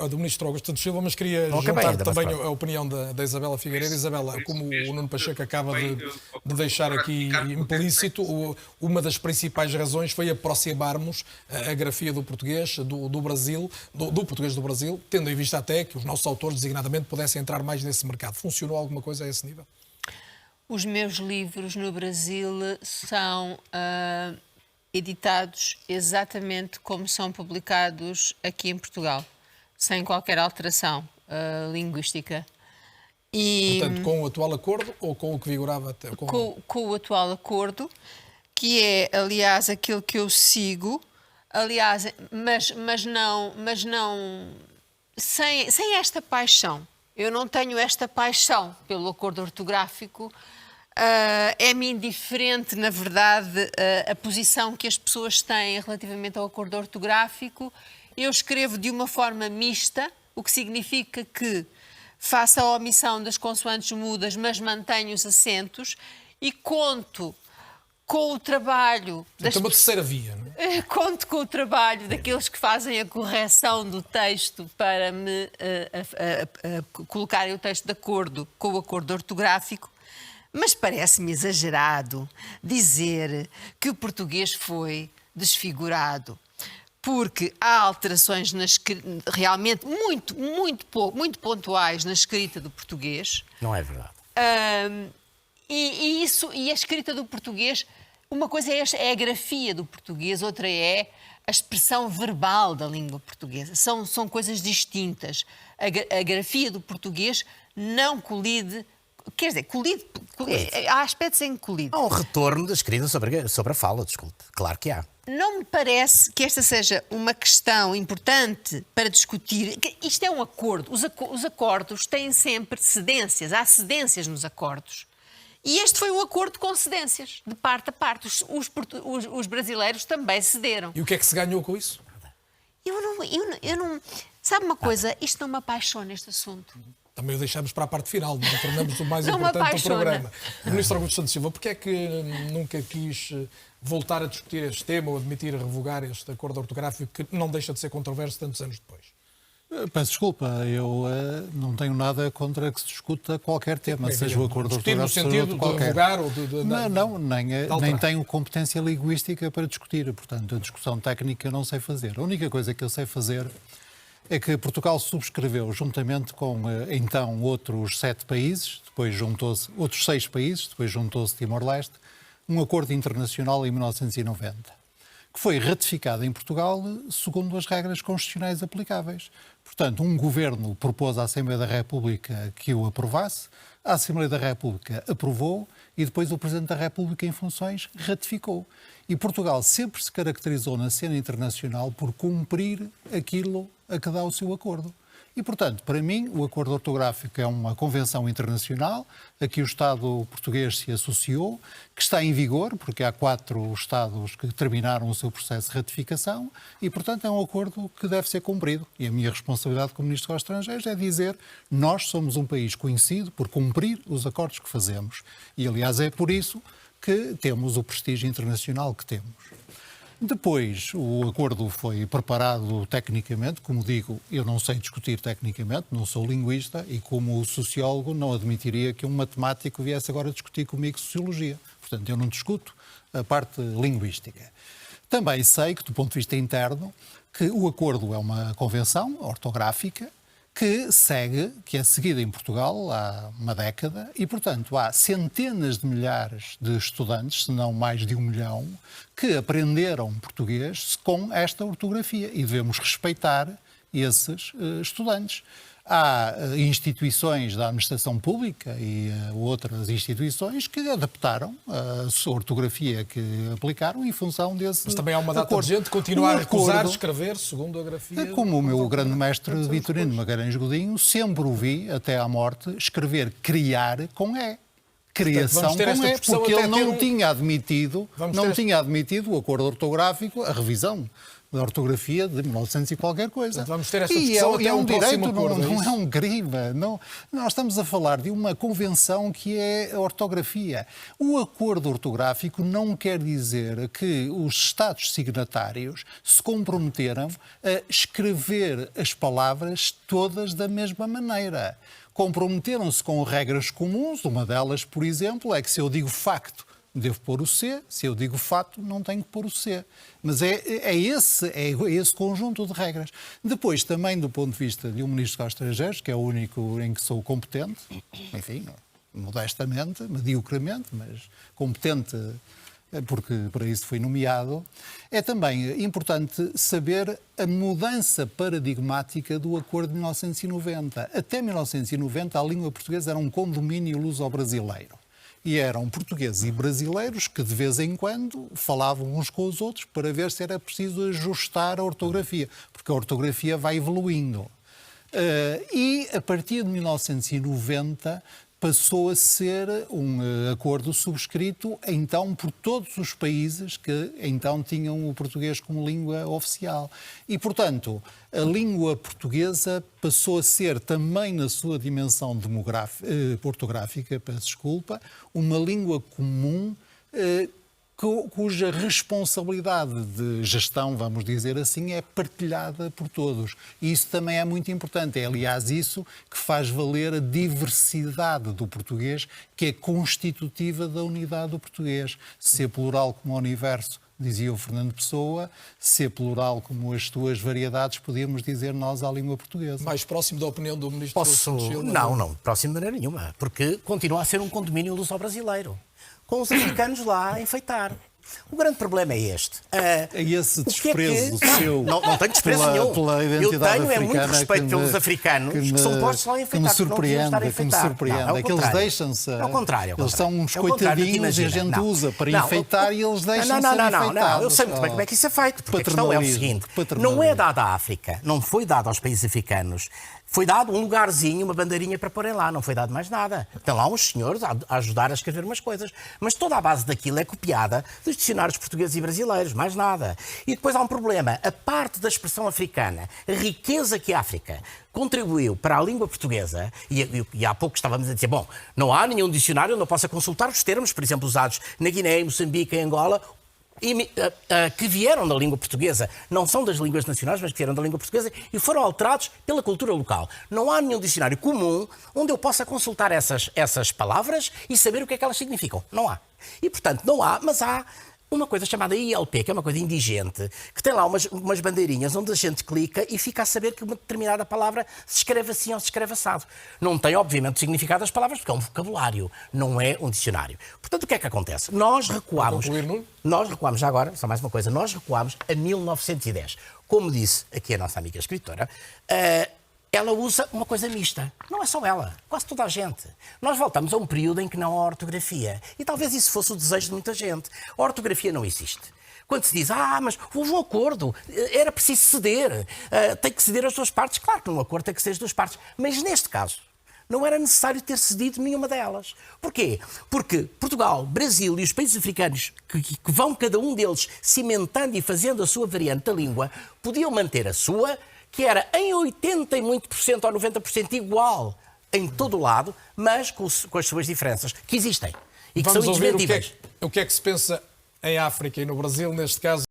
a do Ministro Augusto Santos Silva, mas queria Não acabei juntar ainda, mas também pronto. a opinião da Isabela Figueiredo. Isabela, como o Nuno Pacheco acaba de deixar aqui implícito, uma das principais razões foi aproximarmos a grafia do português do Brasil, do português do Brasil, tendo em vista até que os nossos autores, designadamente, pudessem entrar mais nesse mercado. Funcionou alguma coisa a esse nível? Os meus livros no Brasil são editados exatamente como são publicados aqui em Portugal, sem qualquer alteração linguística. E, portanto, com o atual acordo ou com o que vigorava até? Com o atual acordo, que é, aliás, aquilo que eu sigo, aliás, mas não sem esta paixão. Eu não tenho esta paixão pelo acordo ortográfico. É-me indiferente, na verdade, a posição que as pessoas têm relativamente ao acordo ortográfico. Eu escrevo de uma forma mista, o que significa que faço a omissão das consoantes mudas, mas mantenho os acentos e conto com o trabalho... Então, uma terceira via, não é? Conto com o trabalho daqueles que fazem a correção do texto para me colocarem o texto de acordo com o acordo ortográfico, mas parece-me exagerado dizer que o português foi desfigurado, porque há alterações realmente muito pontuais na escrita do português. Não é verdade. E a escrita do português, uma coisa é a grafia do português, outra é a expressão verbal da língua portuguesa. São coisas distintas. A grafia do português não colide, quer dizer, colide. Há aspectos em que colide. Há um retorno da escrita sobre a fala, desculpe. Claro que há. Não me parece que esta seja uma questão importante para discutir. Isto é um acordo. Os acordos têm sempre cedências. Há cedências nos acordos. E este foi um acordo com cedências, de parte a parte. Os brasileiros também cederam. E o que é que se ganhou com isso? Eu não... Sabe uma coisa? Isto não me apaixona, este assunto. Também o deixamos para a parte final, não tornamos o mais Não me importante do apaixona. programa. O Ministro Augusto Santos Silva, porquê é que nunca quis voltar a discutir este tema ou admitir revogar este acordo ortográfico que não deixa de ser controverso tantos anos depois? Peço desculpa, eu não tenho nada contra que se discuta qualquer tema, seja o acordo discutir ortográfico no sentido de qualquer. revogar ou nem tenho competência linguística para discutir, portanto, a discussão técnica eu não sei fazer. A única coisa que eu sei fazer é que Portugal subscreveu, juntamente com, então, outros 7 países, depois juntou-se, outros 6 países, depois juntou-se Timor-Leste, um acordo internacional em 1990, que foi ratificado em Portugal segundo as regras constitucionais aplicáveis. Portanto, um governo propôs à Assembleia da República que o aprovasse, a Assembleia da República aprovou e depois o Presidente da República, em funções, ratificou. E Portugal sempre se caracterizou na cena internacional por cumprir aquilo a que dá o seu acordo. E, portanto, para mim, o acordo ortográfico é uma convenção internacional a que o Estado português se associou, que está em vigor, porque há 4 Estados que terminaram o seu processo de ratificação e, portanto, é um acordo que deve ser cumprido. E a minha responsabilidade como Ministro dos Estrangeiros é dizer nós somos um país conhecido por cumprir os acordos que fazemos. E, aliás, é por isso que temos o prestígio internacional que temos. Depois, o acordo foi preparado tecnicamente, como digo, eu não sei discutir tecnicamente, não sou linguista e como sociólogo não admitiria que um matemático viesse agora discutir comigo sociologia. Portanto, eu não discuto a parte linguística. Também sei que, do ponto de vista interno, que o acordo é uma convenção ortográfica que é seguida em Portugal há uma década e, portanto, há centenas de milhares de estudantes, se não mais de 1 milhão, que aprenderam português com esta ortografia e devemos respeitar esses estudantes. Há instituições da administração pública e outras instituições que adaptaram a sua ortografia que aplicaram em função desse Mas também há uma data acordo. de gente que continua a recusar escrever segundo a grafia. Como o meu grande mestre Vitorino Magalhães Godinho, sempre o vi, até à morte, escrever criar com E. Criação com E, porque ele não tinha admitido o acordo ortográfico, a revisão da ortografia de 1900 e qualquer coisa. Portanto, vamos ter esta discussão até um próximo acordo, não é um crime. Nós estamos a falar de uma convenção que é a ortografia. O acordo ortográfico não quer dizer que os Estados signatários se comprometeram a escrever as palavras todas da mesma maneira. Comprometeram-se com regras comuns. Uma delas, por exemplo, é que se eu digo facto, devo pôr o C, se eu digo fato, não tenho que pôr o C. Mas é esse conjunto de regras. Depois, também do ponto de vista de um Ministro dos Estrangeiros, que é o único em que sou competente, enfim, modestamente, mediocremente, mas competente, porque para isso fui nomeado, é também importante saber a mudança paradigmática do Acordo de 1990. Até 1990, a língua portuguesa era um condomínio luso-brasileiro. E eram portugueses e brasileiros que, de vez em quando, falavam uns com os outros para ver se era preciso ajustar a ortografia, porque a ortografia vai evoluindo. E, a partir de 1990, passou a ser um acordo subscrito, então, por todos os países que, então, tinham o português como língua oficial. E, portanto, a língua portuguesa passou a ser, também na sua dimensão ortográfica, peço desculpa, uma língua comum cuja responsabilidade de gestão, vamos dizer assim, é partilhada por todos. E isso também é muito importante. É, aliás, isso que faz valer a diversidade do português, que é constitutiva da unidade do português. Ser plural como o universo, dizia o Fernando Pessoa, ser plural como as tuas variedades, podíamos dizer nós à língua portuguesa. Mais próximo da opinião do Ministro dos Estrangeiros? Não, próximo de maneira nenhuma, porque continua a ser um condomínio luso-brasileiro, com os africanos lá a enfeitar. O grande problema é este. É esse desprezo seu. Não tenho desprezo nenhum. Pela identidade eu tenho muito respeito pelos africanos que são postos lá a enfeitar. Que me surpreende. É que eles deixam-se. Ao contrário. Eles são uns coitadinhos e a gente usa para enfeitar e eles deixam-se enfeitar. Não, eu sei muito bem como é que isso é feito. Porque a questão é o seguinte: não é dado à África, não foi dado aos países africanos. Foi dado um lugarzinho, uma bandeirinha para porem lá, não foi dado mais nada. Estão lá uns senhores a ajudar a escrever umas coisas. Mas toda a base daquilo é copiada dos dicionários portugueses e brasileiros, mais nada. E depois há um problema. A parte da expressão africana, a riqueza que a África contribuiu para a língua portuguesa, e há pouco estávamos a dizer, bom, não há nenhum dicionário onde eu possa consultar os termos, por exemplo, usados na Guiné, em Moçambique, em Angola, que vieram da língua portuguesa, não são das línguas nacionais, mas que vieram da língua portuguesa e foram alterados pela cultura local. Não há nenhum dicionário comum onde eu possa consultar essas palavras e saber o que é que elas significam. Não há. E, portanto, não há, mas há uma coisa chamada ILP, que é uma coisa indigente, que tem lá umas bandeirinhas onde a gente clica e fica a saber que uma determinada palavra se escreve assim ou se escreve assado. Não tem, obviamente, o significado das palavras, porque é um vocabulário, não é um dicionário. Portanto, o que é que acontece? Nós recuamos, já agora, só mais uma coisa, nós recuamos a 1910. Como disse aqui a nossa amiga escritora, ela usa uma coisa mista. Não é só ela, quase toda a gente. Nós voltamos a um período em que não há ortografia. E talvez isso fosse o desejo de muita gente. A ortografia não existe. Quando se diz, mas houve um acordo, era preciso ceder, tem que ceder as duas partes. Claro que num acordo tem que ceder as duas partes. Mas neste caso, não era necessário ter cedido nenhuma delas. Porquê? Porque Portugal, Brasil e os países africanos, que vão cada um deles cimentando e fazendo a sua variante da língua, podiam manter a sua, que era em 80% e muito por cento ou 90% igual em todo o lado, mas com as suas diferenças, que existem e que são indesmentíveis. O que é que se pensa em África e no Brasil, neste caso?